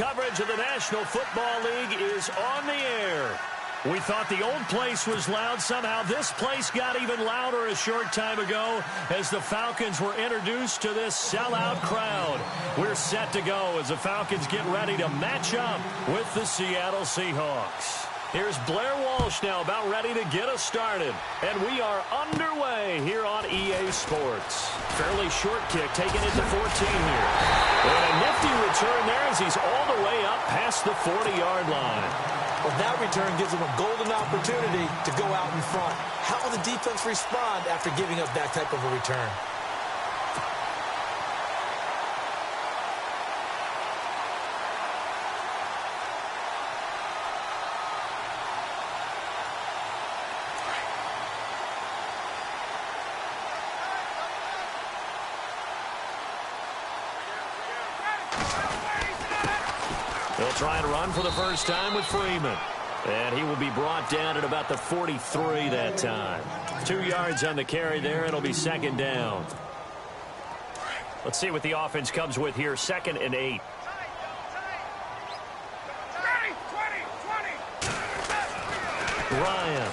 coverage of the National Football League is on the air. We thought the old place was loud. Somehow this place got even louder a short time ago as the Falcons were introduced to this sellout crowd. We're set to go as the Falcons get ready to match up with the Seattle Seahawks. Here's Blair Walsh now about ready to get us started. And we are underway here on EA Sports. Fairly short kick, taking it to 14 here. And a nifty return there as he's all the way up past the 40-yard line. Well, that return gives him a golden opportunity to go out in front. How will the defense respond after giving up that type of a return? They'll try and run for the first time with Freeman. And he will be brought down at about the 43 that time. 2 yards on the carry there. It'll be second down. Let's see what the offense comes with here. 2nd and 8. Ryan.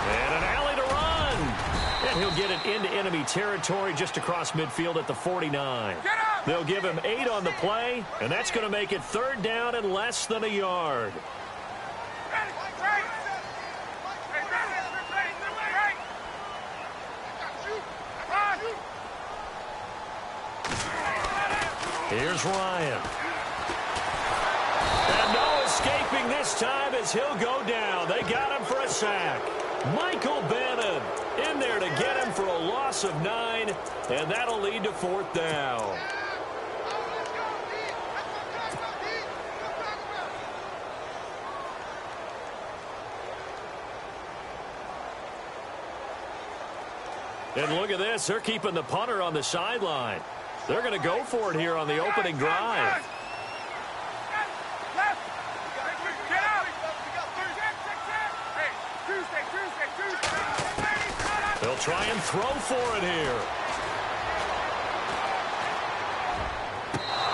And an alley to run. And he'll get it into enemy territory just across midfield at the 49. They'll give him 8 on the play, and that's going to make it 3rd down and less than a yard. Here's Ryan. And no escaping this time as he'll go down. They got him for a sack. Michael Bannon in there to get him for a loss of 9, and that'll lead to 4th down. And look at this. They're keeping the punter on the sideline. They're going to go for it here on the opening drive. They'll try and throw for it here.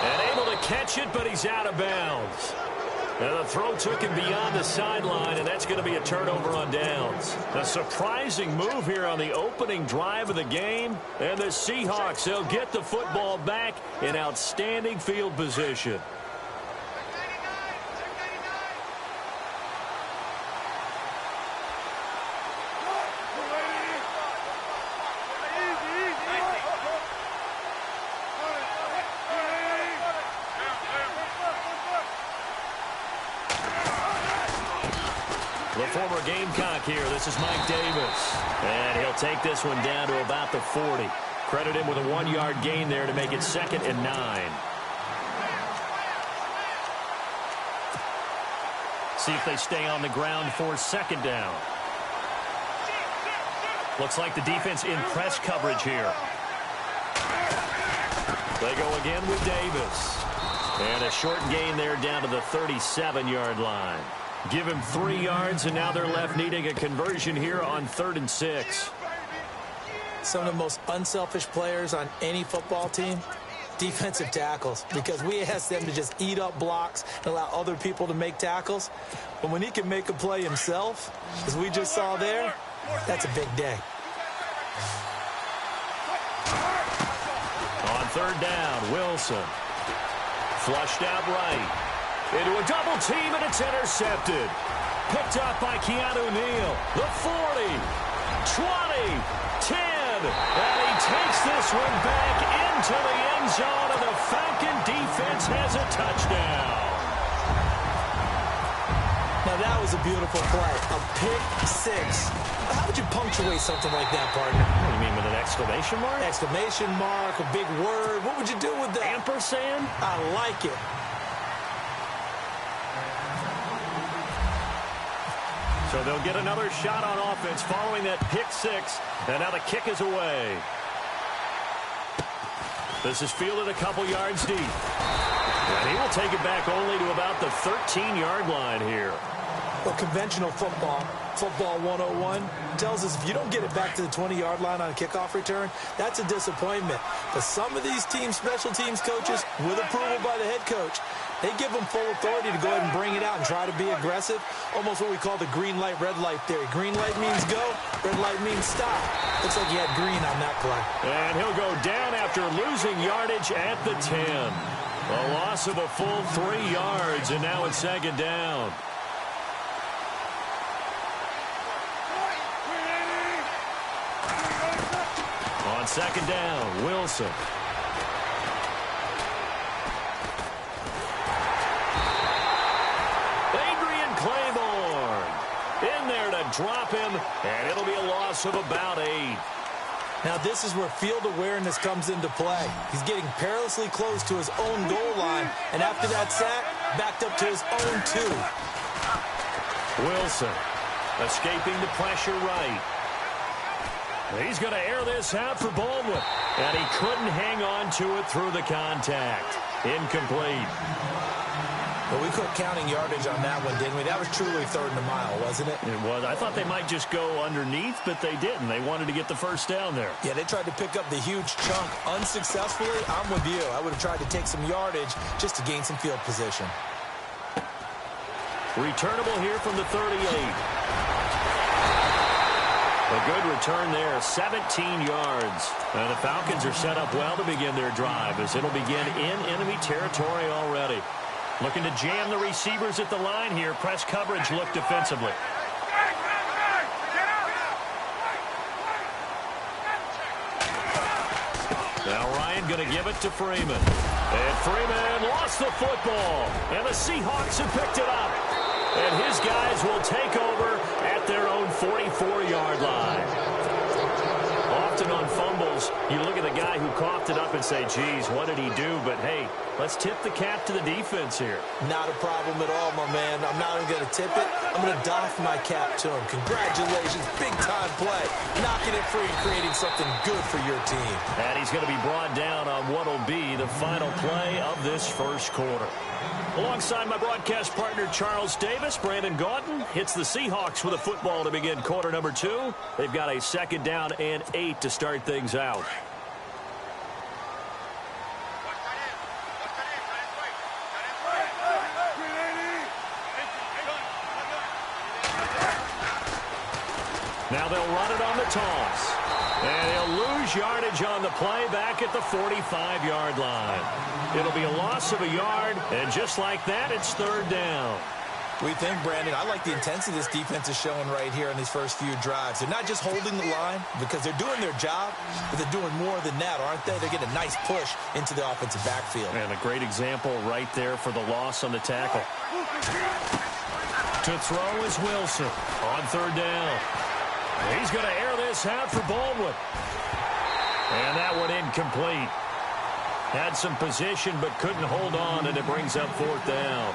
And able to catch it, but he's out of bounds. And the throw took him beyond the sideline, and that's going to be a turnover on downs. A surprising move here on the opening drive of the game. And the Seahawks, they'll get the football back in outstanding field position. The former Gamecock here. This is Mike Davis. And he'll take this one down to about the 40. Credit him with a 1-yard gain there to make it 2nd and 9. See if they stay on the ground for 2nd down. Looks like the defense in press coverage here. They go again with Davis. And a short gain there down to the 37-yard line. Give him 3 yards, and now they're left needing a conversion here on 3rd and 6. Some of the most unselfish players on any football team, defensive tackles, because we ask them to just eat up blocks and allow other people to make tackles. But when he can make a play himself, as we just saw there, that's a big day. On 3rd down, Wilson. Flushed out right. Into a double team, and it's intercepted. Picked up by Keanu Neal. The 40, 20, 10. And he takes this one back into the end zone, and the Falcon defense has a touchdown. Now that was a beautiful play. A pick 6. How would you punctuate something like that, partner? What do you mean, with an exclamation mark? Exclamation mark, a big word. What would you do with that? Ampersand? I like it. So they'll get another shot on offense following that pick 6. And now the kick is away. This is fielded a couple yards deep. And he will take it back only to about the 13-yard line here. Well, conventional football Football 101 tells us if you don't get it back to the 20-yard line on a kickoff return, that's a disappointment. But some of these special teams coaches, with approval by the head coach, they give them full authority to go ahead and bring it out and try to be aggressive. Almost what we call the green light, red light theory. Green light means go, red light means stop. Looks like he had green on that play. And he'll go down after losing yardage at the 10. A loss of a full 3 yards, and now it's second down. On second down, Wilson. In there to drop him, and it'll be a loss of about 8. Now this is where field awareness comes into play. He's getting perilously close to his own goal line, and after that sack, backed up to his own 2. Wilson escaping the pressure right. He's going to air this out for Baldwin, and he couldn't hang on to it through the contact. Incomplete. Well, we quit counting yardage on that one, didn't we? That was truly third and a mile, wasn't it? It was. I thought they might just go underneath, but they didn't. They wanted to get the first down there. Yeah, they tried to pick up the huge chunk unsuccessfully. I'm with you. I would have tried to take some yardage just to gain some field position. Returnable here from the 38. A good return there, 17 yards. And the Falcons are set up well to begin their drive as it'll begin in enemy territory already. Looking to jam the receivers at the line here. Press coverage look defensively. Now Ryan going to give it to Freeman. And Freeman lost the football. And the Seahawks have picked it up. And his guys will take over at their own 44-yard line. Often on fumbles, you look at the guy who coughed it up and say, geez, what did he do? But, hey, let's tip the cap to the defense here. Not a problem at all, my man. I'm not even going to tip it. I'm going to doff my cap to him. Congratulations. Big-time play. Knocking it free and creating something good for your team. And he's going to be brought down on what will be the final play of this first quarter. Alongside my broadcast partner, Charles Davis, Brandon Gaudin hits the Seahawks with a football to begin quarter number 2. They've got a second down and 8 to start things out. Now they'll run it on the toss. And he'll lose yardage on the play back at the 45-yard line. It'll be a loss of a yard, and just like that, it's third down. We think, Brandon, I like the intensity this defense is showing right here in these first few drives. They're not just holding the line because they're doing their job, but they're doing more than that, aren't they? They're getting a nice push into the offensive backfield. And a great example right there for the loss on the tackle. To throw is Wilson on third down. He's going to air this out for Baldwin. And that one incomplete. Had some position but couldn't hold on, and it brings up fourth down.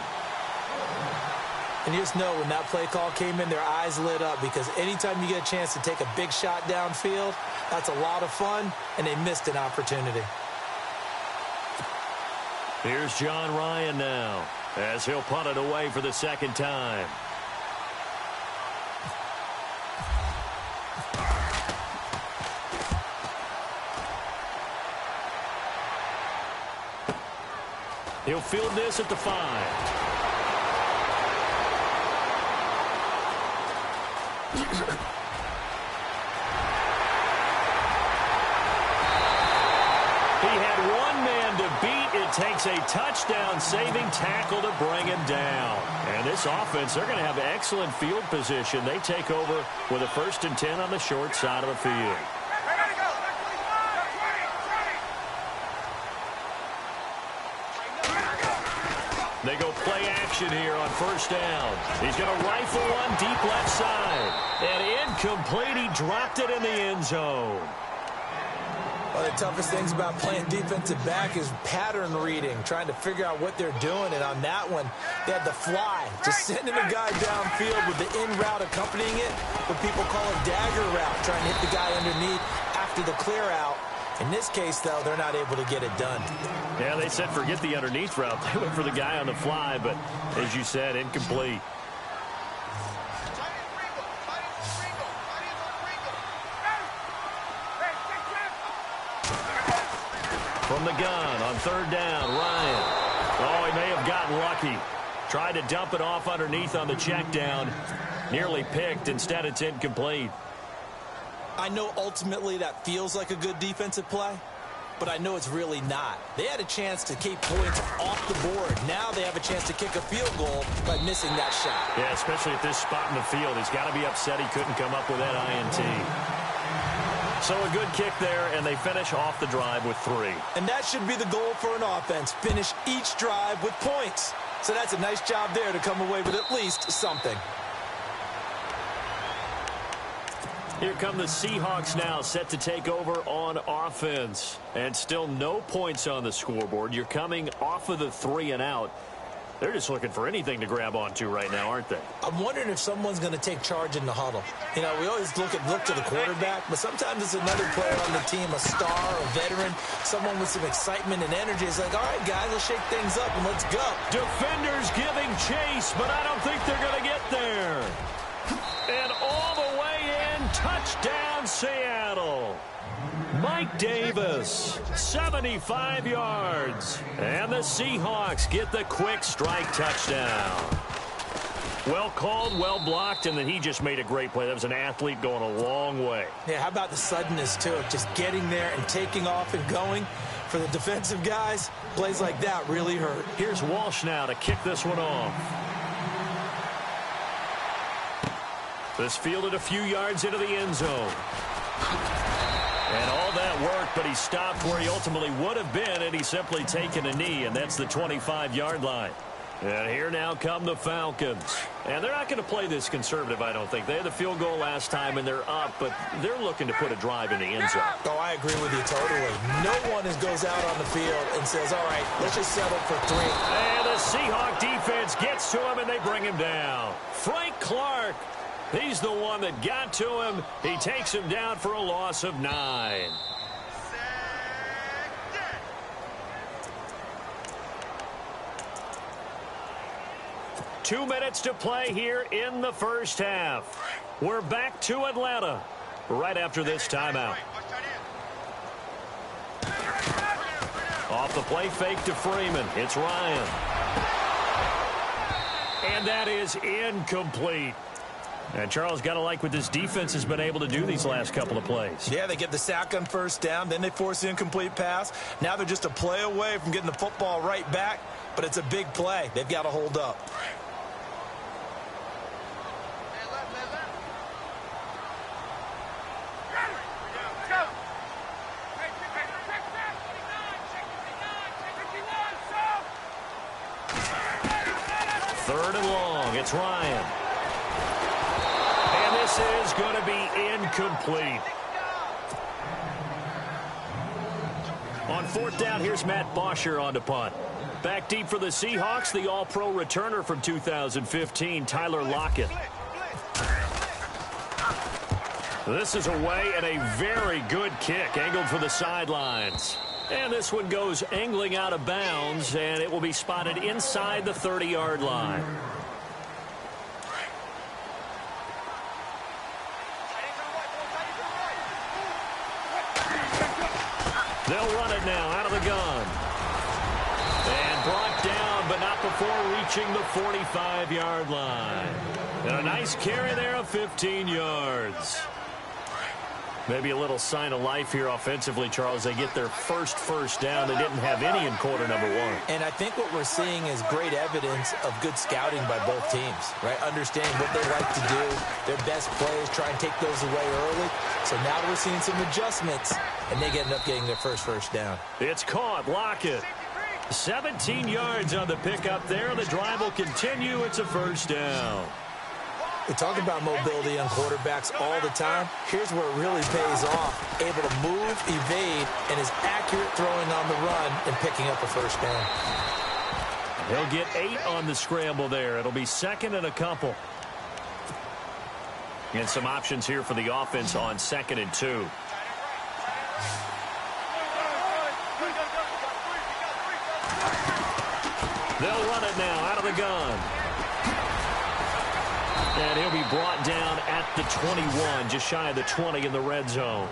And you just know when that play call came in, their eyes lit up because anytime you get a chance to take a big shot downfield, that's a lot of fun, and they missed an opportunity. Here's John Ryan now as he'll punt it away for the second time. He'll field this at the 5. He had one man to beat. It takes a touchdown-saving tackle to bring him down. And this offense, they're going to have excellent field position. They take over with a 1st and 10 on the short side of the field. They go play action here on first down. He's going to rifle one deep left side. And incomplete. He dropped it in the end zone. One of the toughest things about playing defensive back is pattern reading, trying to figure out what they're doing. And on that one, they had the fly, just sending a guy downfield with the in route accompanying it, what people call a dagger route, trying to hit the guy underneath after the clear out. In this case, though, they're not able to get it done. Yeah, they said forget the underneath route. They went for the guy on the fly, but as you said, incomplete. From the gun on third down, Ryan. Oh, he may have gotten lucky. Tried to dump it off underneath on the check down. Nearly picked. Instead, it's incomplete. I know ultimately that feels like a good defensive play, but I know it's really not. They had a chance to keep points off the board. Now they have a chance to kick a field goal by missing that shot. Yeah, especially at this spot in the field. He's got to be upset he couldn't come up with that INT. So a good kick there, and they finish off the drive with 3. And that should be the goal for an offense. Finish each drive with points. So that's a nice job there to come away with at least something. Here come the Seahawks now, set to take over on offense. And still no points on the scoreboard. You're coming off of the 3 and out. They're just looking for anything to grab onto right now, aren't they? I'm wondering if someone's going to take charge in the huddle. You know, we always look to the quarterback, but sometimes it's another player on the team, a star, a veteran, someone with some excitement and energy. It's like, all right, guys, let's shake things up and let's go. Defenders giving chase, but I don't think they're going to get there. And all the way in, touchdown Seattle. Mike Davis, 75 yards. And the Seahawks get the quick strike touchdown. Well called, well blocked, and then he just made a great play. That was an athlete going a long way. Yeah, how about the suddenness, too, of just getting there and taking off and going? For the defensive guys, plays like that really hurt. Here's Walsh now to kick this one off. This fielded a few yards into the end zone. And all that work, but he stopped where he ultimately would have been, and he's simply taken a knee, and that's the 25-yard line. And here now come the Falcons. And they're not going to play this conservative, I don't think. They had the field goal last time, and they're up, but they're looking to put a drive in the end zone. Oh, I agree with you totally. No one goes out on the field and says, all right, let's just settle for 3. And the Seahawk defense gets to him, and they bring him down. Frank Clark. He's the one that got to him. He takes him down for a loss of 9. 2 minutes to play here in the first half. We're back to Atlanta right after this timeout. Off the play fake to Freeman. It's Ryan. And that is incomplete. And Charles, got to like what this defense has been able to do these last couple of plays. Yeah, they get the sack on first down, then they force the incomplete pass. Now they're just a play away from getting the football right back, but it's a big play. They've got to hold up. Third and long, it's Ryan. And this is going to be incomplete. On fourth down, here's Matt Bosher on to punt. Back deep for the Seahawks, the all-pro returner from 2015, Tyler Lockett. This is away and a very good kick, angled for the sidelines. And this one goes angling out of bounds, and it will be spotted inside the 30-yard line. They'll run it now out of the gun. And brought down, but not before reaching the 45-yard line. And a nice carry there of 15 yards. Maybe a little sign of life here offensively, Charles. They get their first down. They didn't have any in quarter number 1. And I think what we're seeing is great evidence of good scouting by both teams, right? Understanding what they like to do, their best plays, try and take those away early. So now we're seeing some adjustments, and they end up getting their first down. It's caught. Lockett. 17 yards on the pickup there. The drive will continue. It's a first down. We talk about mobility on quarterbacks all the time. Here's where it really pays off. Able to move, evade, and is accurate throwing on the run and picking up a first down. He'll get 8 on the scramble there. It'll be second and a couple. And some options here for the offense on 2nd and 2. They'll run it now out of the gun. And he'll be brought down at the 21, just shy of the 20 in the red zone.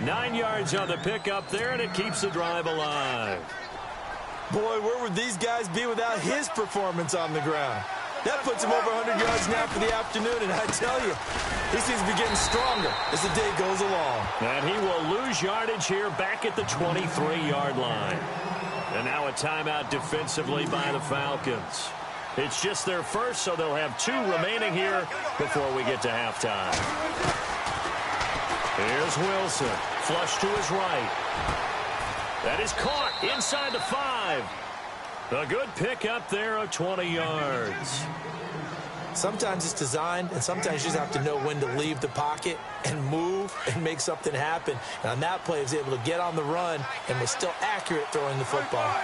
9 yards on the pickup there, and it keeps the drive alive. Boy, where would these guys be without his performance on the ground? That puts him over 100 yards now for the afternoon, and I tell you, he seems to be getting stronger as the day goes along. And he will lose yardage here back at the 23-yard line. And now a timeout defensively by the Falcons. It's just their first, so they'll have 2 remaining here before we get to halftime. Here's Wilson, flush to his right. That is caught inside the 5. A good pickup there of 20 yards. Sometimes it's designed, and sometimes you just have to know when to leave the pocket and move and make something happen. And on that play, he was able to get on the run and was still accurate throwing the football.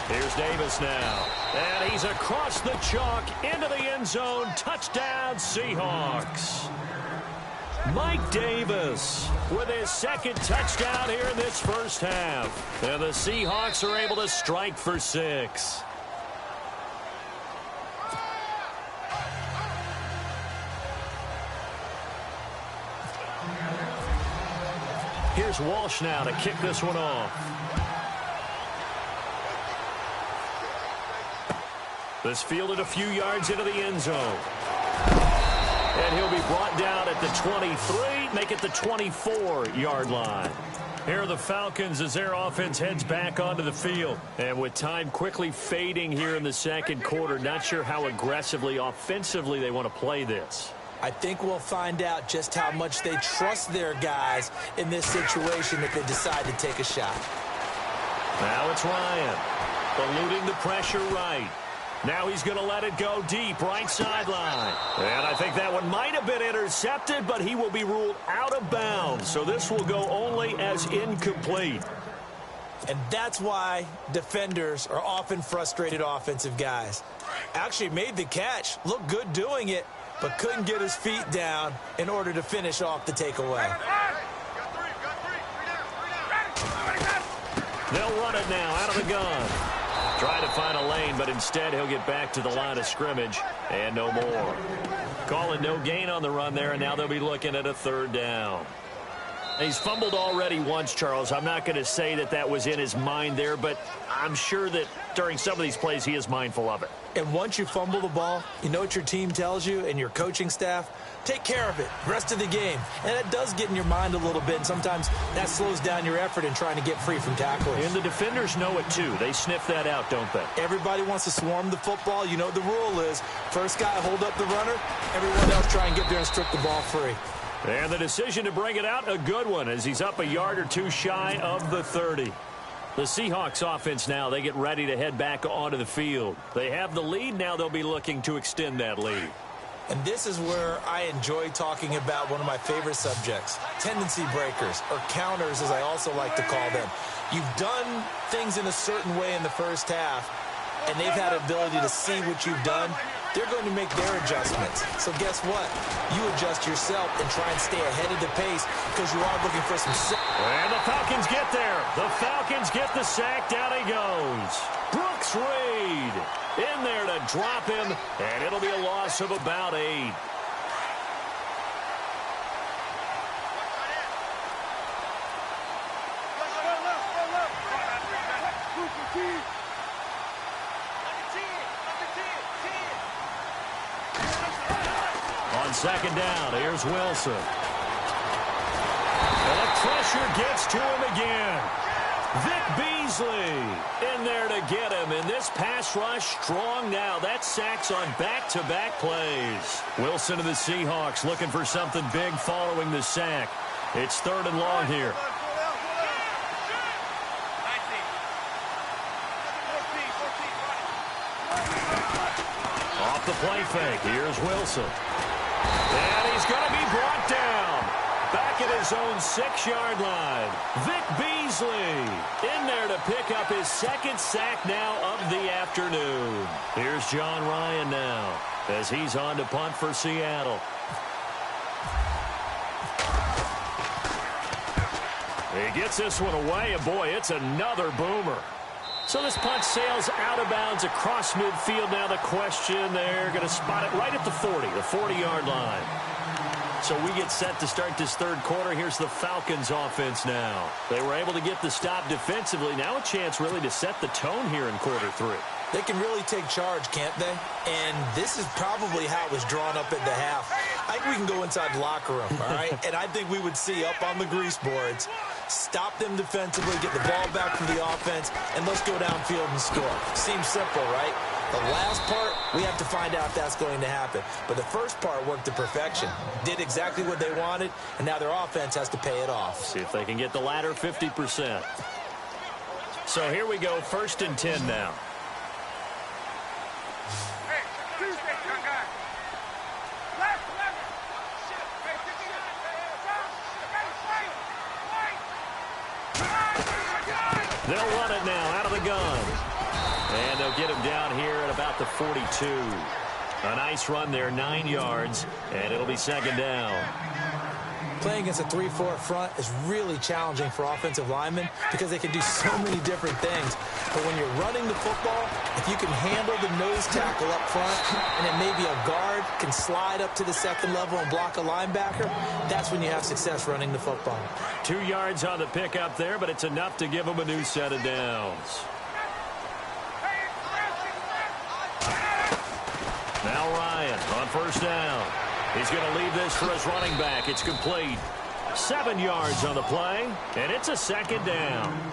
Here's Davis now. And he's across the chalk into the end zone. Touchdown, Seahawks. Mike Davis with his second touchdown here in this first half. And the Seahawks are able to strike for 6. Here's Walsh now to kick this one off. This fielded a few yards into the end zone. And he'll be brought down at the 23, make it the 24-yard line. Here are the Falcons as their offense heads back onto the field. And with time quickly fading here in the second quarter, not sure how aggressively, offensively they want to play this. I think we'll find out just how much they trust their guys in this situation if they decide to take a shot. Now it's Ryan, eluding the pressure right. Now he's going to let it go deep, right sideline. And I think that one might have been intercepted, but he will be ruled out of bounds. So this will go only as incomplete. And that's why defenders are often frustrated offensive guys. Actually made the catch, looked good doing it, but couldn't get his feet down in order to finish off the takeaway. They'll run it now out of the gun. Trying to find a lane, but instead he'll get back to the line of scrimmage and no more. Calling no gain on the run there, and now they'll be looking at a 3rd down. He's fumbled already once, Charles. I'm not going to say that that was in his mind there, but I'm sure that during some of these plays he is mindful of it. And once you fumble the ball, you know what your team tells you and your coaching staff? Take care of it, rest of the game. And it does get in your mind a little bit, and sometimes that slows down your effort in trying to get free from tacklers. And the defenders know it too. They sniff that out, don't they? Everybody wants to swarm the football. You know what the rule is. First guy hold up the runner, everyone else try and get there and strip the ball free. And the decision to bring it out, a good one, as he's up a yard or 2 shy of the 30. The Seahawks offense now, they get ready to head back onto the field. They have the lead. Now they'll be looking to extend that lead. And this is where I enjoy talking about one of my favorite subjects, tendency breakers, or counters as I also like to call them. You've done things in a certain way in the first half, and they've had an ability to see what you've done. They're going to make their adjustments. So guess what? You adjust yourself and try and stay ahead of the pace because you are looking for some... And the Falcons get there. The Falcons get the sack. Down he goes. Brooks Reed in there to drop him, and it'll be a loss of about 8. On 2nd down, here's Wilson. And the pressure gets to him again. Vic Beasley in there to get him. And this pass rush strong now. That sacks on back-to-back plays. Wilson and the Seahawks looking for something big following the sack. It's 3rd and long here. Off the play fake. Here's Wilson. And he's going to be brought down. Back at his own 6-yard line. Vic Beasley in there to pick up his 2nd sack now of the afternoon. Here's John Ryan now as he's on to punt for Seattle. He gets this one away, and boy, it's another boomer. So this punt sails out of bounds across midfield. Now the question, they're going to spot it right at the 40-yard line. So we get set to start this third quarter. Here's the Falcons offense now. They were able to get the stop defensively. Now a chance really to set the tone here in quarter three. They can really take charge, can't they? And this is probably how it was drawn up at the half. I think we can go inside the locker room, all right? And I think we would see up on the grease boards, stop them defensively, get the ball back from the offense, and let's go downfield and score. Seems simple, right? The last part, we have to find out if that's going to happen. But the first part worked to perfection. Did exactly what they wanted, and now their offense has to pay it off. See if they can get the latter 50%. So here we go, 1st and 10 now. They'll run it now out of the gun. And they'll get him down here at about the 42. A nice run there, 9 yards, and it'll be 2nd down. Playing against a 3-4 front is really challenging for offensive linemen because they can do so many different things. But when you're running the football, if you can handle the nose tackle up front and then maybe a guard can slide up to the 2nd level and block a linebacker, that's when you have success running the football. 2 yards on the pickup there, but it's enough to give them a new set of downs. Now Ryan on 1st down. He's going to leave this for his running back. It's complete. 7 yards on the play, and it's a 2nd down.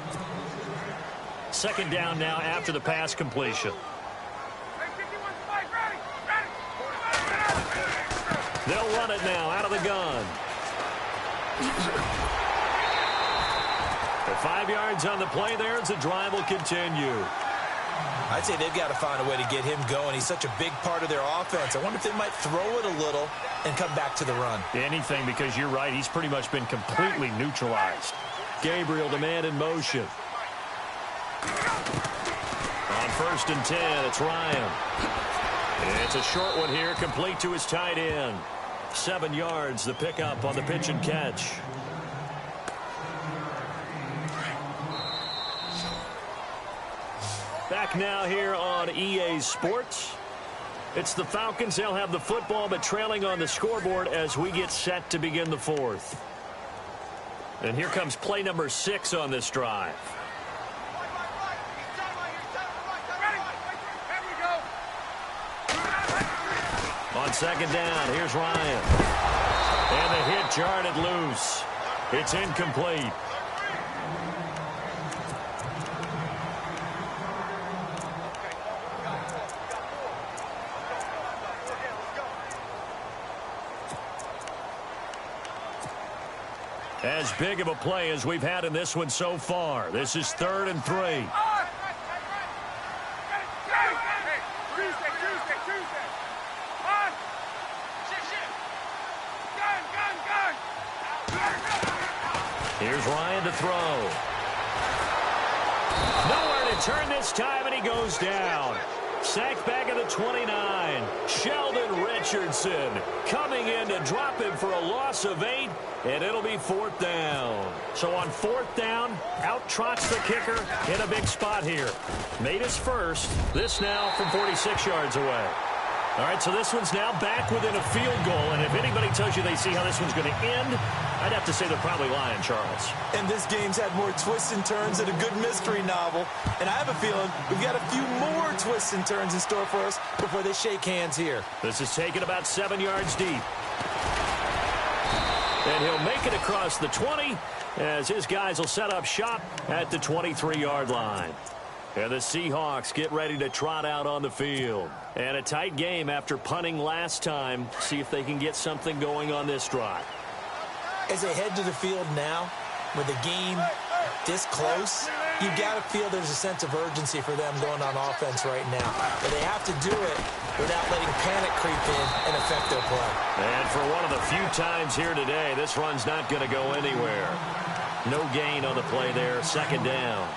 2nd down now after the pass completion. They'll run it now out of the gun. 5 yards on the play there as the drive will continue. I'd say they've got to find a way to get him going. He's such a big part of their offense. I wonder if they might throw it a little and come back to the run. Anything, because you're right. He's pretty much been completely neutralized. Gabriel, the man in motion. On 1st and 10, it's Ryan. It's a short one here, complete to his tight end. 7 yards, the pickup on the pitch and catch. Back now here on EA Sports. It's the Falcons. They'll have the football, but trailing on the scoreboard as we get set to begin the 4th. And here comes play number 6 on this drive. On 2nd down, here's Ryan. And the hit jarred it loose. It's incomplete. As big of a play as we've had in this one so far. This is 3rd and 3. Here's Ryan to throw. Nowhere to turn this time, and he goes down. Sacked back at the 29. Sheldon Richardson coming in to drop him for a loss of 8, and it'll be 4th down. So on 4th down, out trots the kicker in a big spot here. Made his first. This now from 46 yards away. All right, so this one's now back within a field goal, and if anybody tells you they see how this one's going to end, I'd have to say they're probably lying, Charles. And this game's had more twists and turns than a good mystery novel, and I have a feeling we've got a few more twists and turns in store for us before they shake hands here. This is taken about 7 yards deep. And he'll make it across the 20 as his guys will set up shop at the 23-yard line. And the Seahawks get ready to trot out on the field. And a tight game after punting last time. See if they can get something going on this drive. As they head to the field now, with the game this close, you've got to feel there's a sense of urgency for them going on offense right now. But they have to do it without letting panic creep in and affect their play. And for one of the few times here today, this run's not going to go anywhere. No gain on the play there, 2nd down.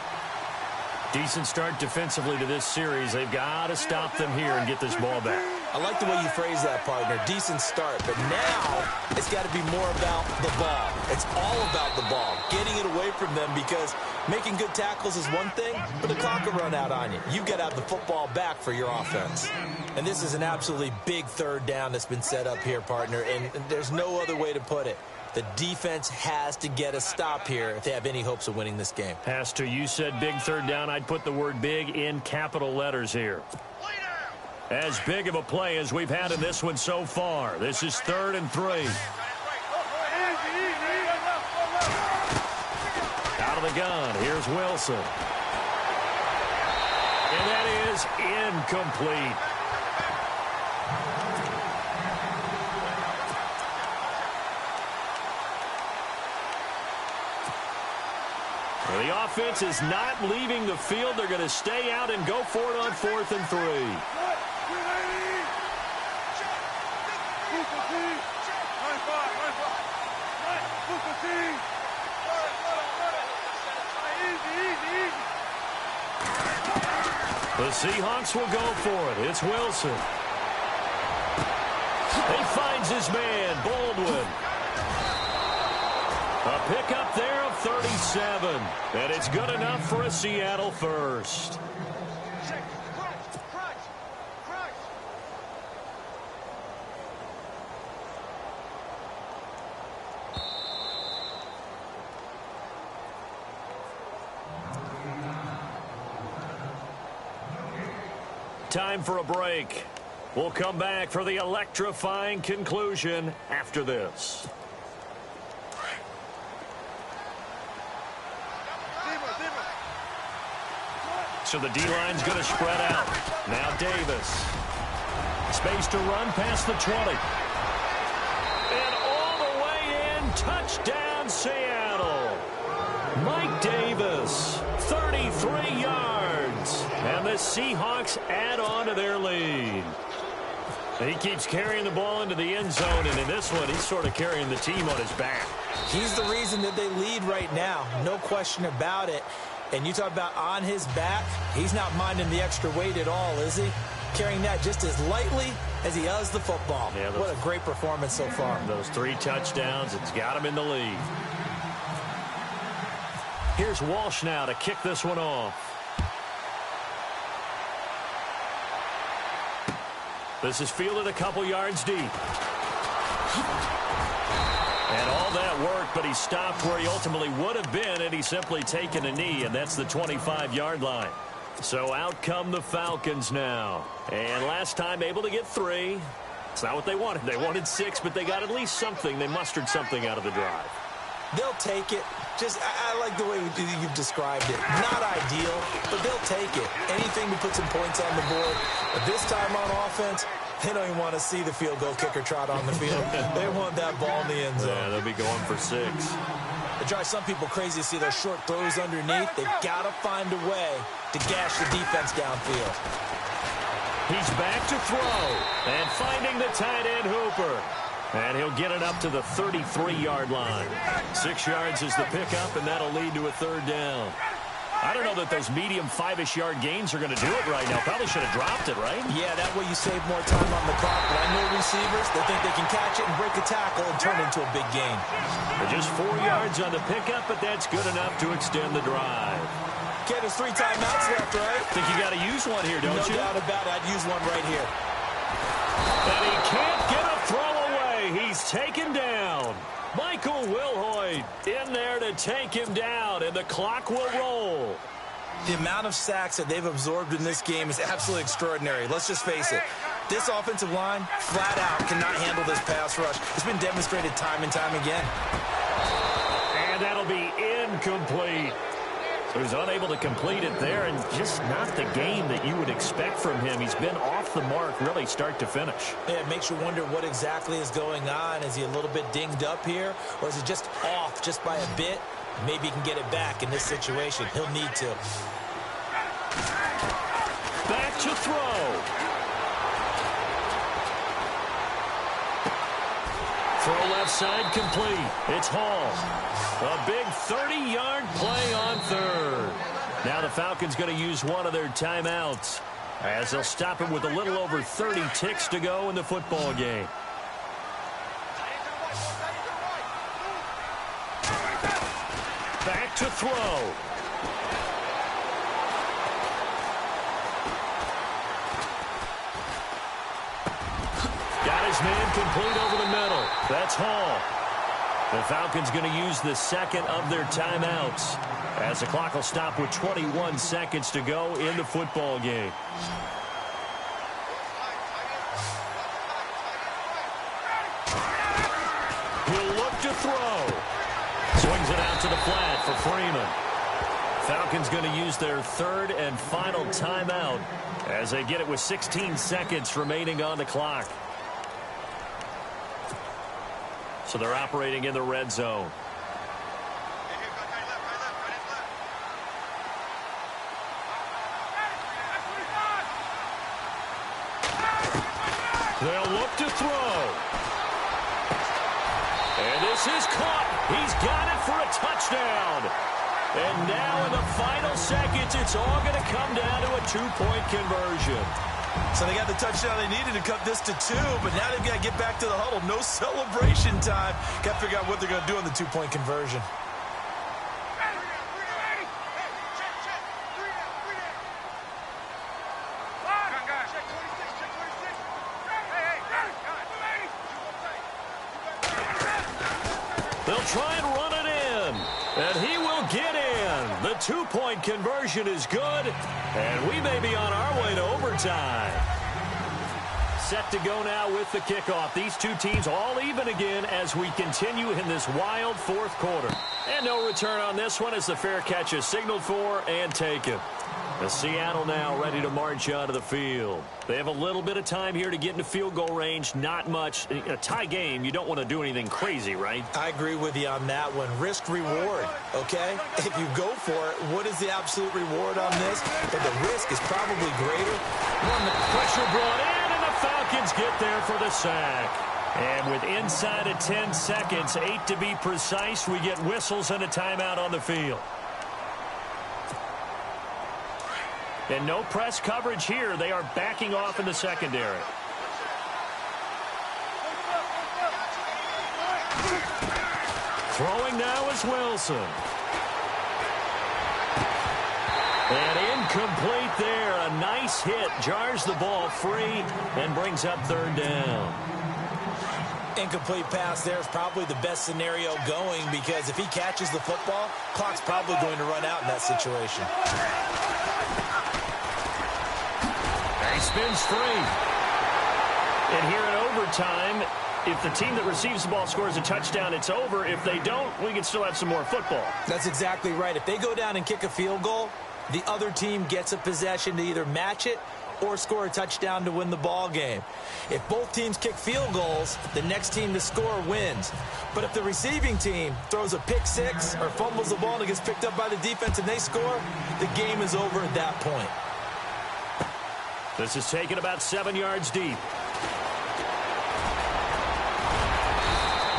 Decent start defensively to this series. They've got to stop them here and get this ball back. I like the way you phrase that, partner. Decent start, but now it's got to be more about the ball. It's all about the ball, getting it away from them, because making good tackles is one thing, but the clock will run out on you. You've got to have the football back for your offense. And this is an absolutely big third down that's been set up here, partner, and there's no other way to put it. The defense has to get a stop here if they have any hopes of winning this game. Has to. You said big third down. I'd put the word big in capital letters here. As big of a play as we've had in this one so far. This is 3rd and 3. Out of the gun. Here's Wilson. And that is incomplete. Well, the offense is not leaving the field. They're going to stay out and go for it on 4th and 3. The Seahawks will go for it. It's Wilson. He finds his man, Baldwin. A pickup there of 37. And it's good enough for a Seattle first. Time for a break. We'll come back for the electrifying conclusion after this. So the D-line's going to spread out. Now Davis. Space to run past the 20. And all the way in. Touchdown, Seattle. Mike Davis, 33 yards. And the Seahawks add on to their lead. He keeps carrying the ball into the end zone, and in this one, he's sort of carrying the team on his back. He's the reason that they lead right now. No question about it. And you talk about on his back, he's not minding the extra weight at all, is he? Carrying that just as lightly as he does the football. Yeah, what a great performance so far. Those 3 touchdowns, it's got him in the lead. Here's Walsh now to kick this one off. This is fielded a couple yards deep. And all that work, but he stopped where he ultimately would have been had he simply taken a knee, and that's the 25-yard line. So out come the Falcons now. And last time able to get 3. It's not what they wanted. They wanted 6, but they got at least something. They mustered something out of the drive. They'll take it. Just, I like the way you've described it. Not ideal, but they'll take it. Anything to put some points on the board. But this time on offense, they don't even want to see the field goal kicker trot on the field. They want that ball in the end zone. Yeah, they'll be going for 6. It drives some people crazy to see those short throws underneath. They've got to find a way to gash the defense downfield. He's back to throw. And finding the tight end Hooper. And he'll get it up to the 33-yard line. 6 yards is the pickup, and that'll lead to a 3rd down. I don't know that those medium 5-ish yard gains are going to do it right now. Probably should have dropped it, right? Yeah, that way you save more time on the clock. But I know receivers, they think they can catch it and break a tackle and turn it into a big gain. Just 4 yards on the pickup, but that's good enough to extend the drive. Okay, there's 3 timeouts left, right? Think you got to use one here, don't you? No doubt about it. I'd use one right here. And he can't get a throw away. He's taken down. Michael Wilhoit in there to take him down, and the clock will roll. The amount of sacks that they've absorbed in this game is absolutely extraordinary. Let's just face it. This offensive line, flat out, cannot handle this pass rush. It's been demonstrated time and time again. And that'll be incomplete. So he's unable to complete it there, and just not the game that you would expect from him. He's been off the mark really start to finish. Yeah, it makes you wonder what exactly is going on. Is he a little bit dinged up here, or is he just off just by a bit? Maybe he can get it back in this situation. He'll need to. Back to throw. Throw left side complete. It's Hall. A big 30-yard play on 3rd. Now the Falcons going to use one of their timeouts. as they'll stop him with a little over 30 ticks to go in the football game. Back to throw. Got his man complete over the middle. That's Hall. The Falcons going to use the second of their timeouts as the clock will stop with 21 seconds to go in the football game. He'll look to throw. Swings it out to the flat for Freeman. Falcons going to use their third and final timeout as they get it with 16 seconds remaining on the clock. So they're operating in the red zone. They'll look to throw. And this is caught. He's got it for a touchdown. And now in the final seconds, it's all going to come down to a two-point conversion. So they got the touchdown they needed to cut this to 2, but now they've got to get back to the huddle. No celebration time. Got to figure out what they're going to do on the two-point conversion. They'll try and run it in, and he will get in. The two-point conversion is good, and we may be on our way to overtime. Set to go now with the kickoff. These two teams all even again as we continue in this wild fourth quarter. And no return on this one as the fair catch is signaled for and taken. The Seattle now ready to march onto the field. They have a little bit of time here to get into field goal range. Not much. In a tie game, you don't want to do anything crazy, right? I agree with you on that one. Risk reward, okay? If you go for it, what is the absolute reward on this? But the risk is probably greater. One, the pressure brought in, and the Falcons get there for the sack. And with inside of 10 seconds, 8 to be precise, we get whistles and a timeout on the field. And no press coverage here. They are backing off in the secondary. Throwing now is Wilson. And incomplete there. A nice hit. Jars the ball free and brings up third down. Incomplete pass there is probably the best scenario going because if he catches the football, clock's probably going to run out in that situation. He spins free. And here in overtime, if the team that receives the ball scores a touchdown, it's over. If they don't, we can still have some more football. That's exactly right. If they go down and kick a field goal, the other team gets a possession to either match it or score a touchdown to win the ball game. If both teams kick field goals, the next team to score wins. But if the receiving team throws a pick six or fumbles the ball and it gets picked up by the defense and they score, the game is over at that point. This is taken about 7 yards deep.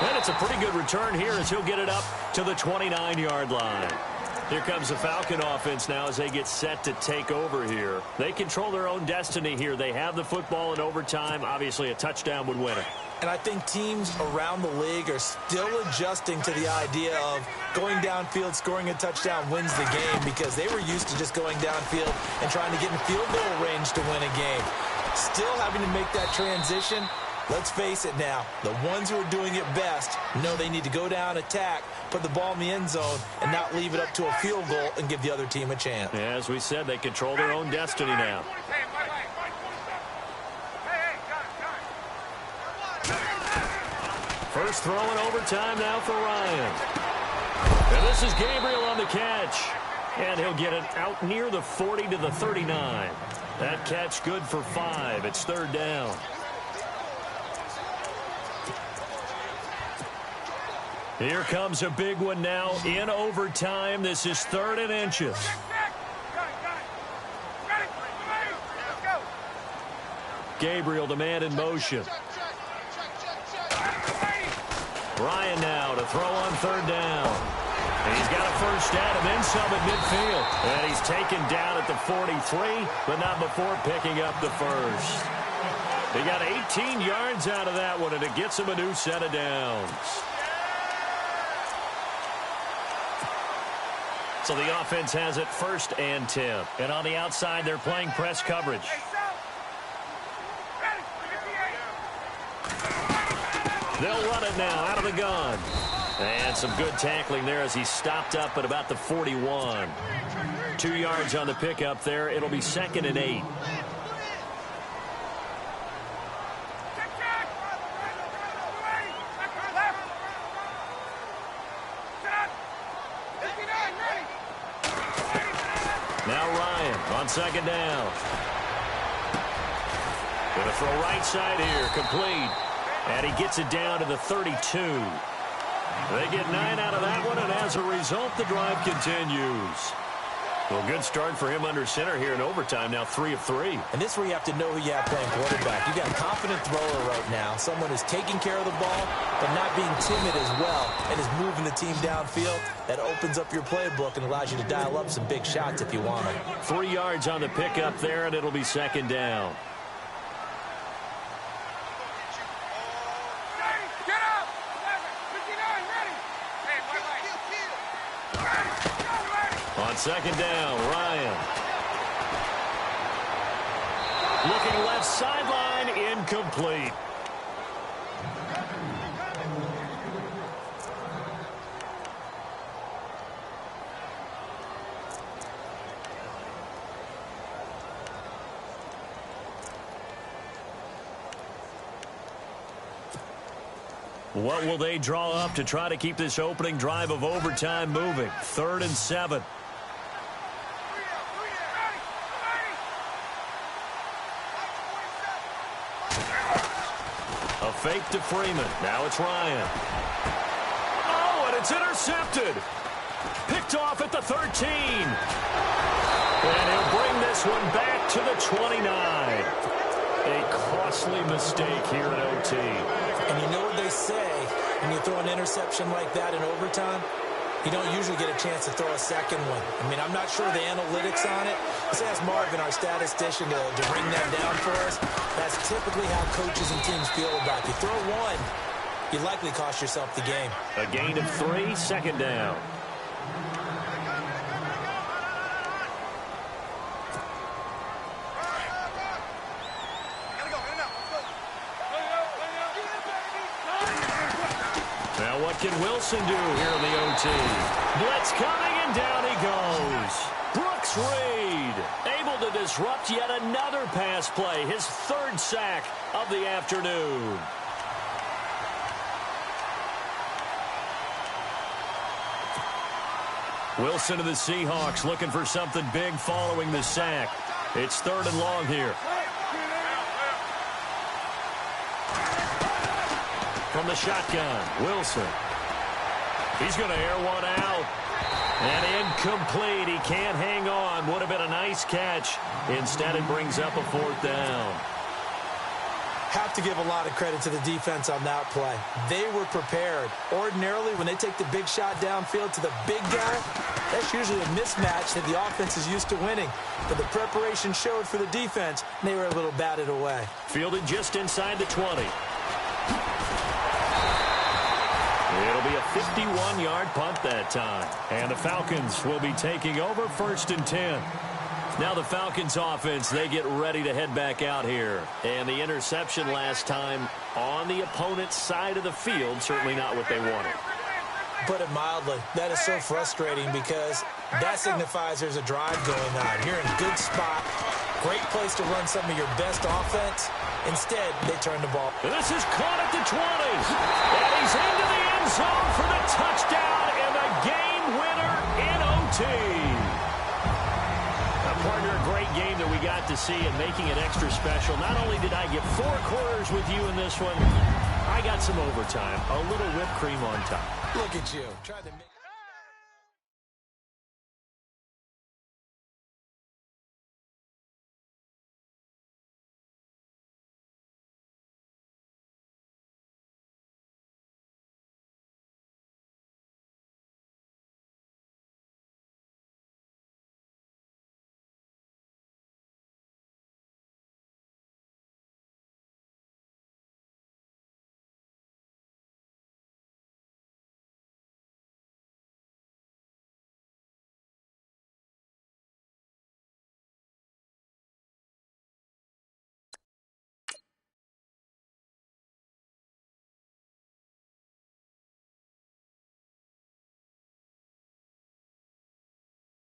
And it's a pretty good return here as he'll get it up to the 29-yard line. Here comes the Falcon offense now as they get set to take over here. They control their own destiny here. They have the football in overtime. Obviously, a touchdown would win it. And I think teams around the league are still adjusting to the idea of going downfield, scoring a touchdown wins the game because they were used to just going downfield and trying to get in field goal range to win a game. Still having to make that transition. Let's face it now, the ones who are doing it best know they need to go down, attack, put the ball in the end zone, and not leave it up to a field goal and give the other team a chance. As we said, they control their own destiny now. First throw in overtime now for Ryan. And this is Gabriel on the catch. And he'll get it out near the 40 to the 39. That catch good for 5. It's third down. Here comes a big one now in overtime. This is 3rd and inches. Gabriel, the man in motion. Ryan now to throw on 3rd down. He's got a first down and then some at midfield. And he's taken down at the 43, but not before picking up the first. He got 18 yards out of that one, and it gets him a new set of downs. So the offense has it 1st and 10. And on the outside, they're playing press coverage. They'll run it now out of the gun. And some good tackling there as he stopped up at about the 41. 2 yards on the pickup there. It'll be 2nd and 8. Now Ryan on 2nd down. Going to throw right side here, complete. And he gets it down to the 32. They get 9 out of that one, and as a result, the drive continues. Well, good start for him under center here in overtime, now 3 of 3. And this is where you have to know who you have playing quarterback. You got a confident thrower right now, someone who's taking care of the ball, but not being timid as well, and is moving the team downfield. That opens up your playbook and allows you to dial up some big shots if you want them. 3 yards on the pickup there, and it'll be 2nd down. On 2nd down, Ryan. Looking left sideline, incomplete. What will they draw up to try to keep this opening drive of overtime moving? 3rd and 7. A fake to Freeman. Now it's Ryan. Oh, and it's intercepted. Picked off at the 13. And he'll bring this one back to the 29. A costly mistake here in OT. And you know what they say, when you throw an interception like that in overtime, you don't usually get a chance to throw a second one. I mean, I'm not sure the analytics on it. Let's ask Marvin, our statistician, to bring that down for us. That's typically how coaches and teams feel about it. You throw one, you likely cost yourself the game. A gain of 3, 2nd down. Now what can Wilson do here in the OT? Blitz coming, and down he goes. Brooks Reed able to disrupt yet another pass play. His 3rd sack of the afternoon. Wilson of the Seahawks looking for something big following the sack. It's 3rd and long here. From the shotgun, Wilson. He's going to air one out. And incomplete. He can't hang on. Would have been a nice catch. Instead, it brings up a 4th down. Have to give a lot of credit to the defense on that play. They were prepared. Ordinarily, when they take the big shot downfield to the big guy, that's usually a mismatch that the offense is used to winning. But the preparation showed for the defense, and they were able to bat it away. Fielded just inside the 20. It'll be a 51-yard punt that time. And the Falcons will be taking over 1st and 10. Now the Falcons offense, they get ready to head back out here. And the interception last time on the opponent's side of the field, certainly not what they wanted. Put it mildly, that is so frustrating because that signifies there's a drive going on. You're in a good spot, great place to run some of your best offense. Instead, they turn the ball. And this is caught at the 20. And he's into the end zone for the touchdown and the game winner in OT. Partner, a great game that we got to see and making it extra special. Not only did I get 4 quarters with you in this one, I got some overtime, a little whipped cream on top. Look at you. Tried to make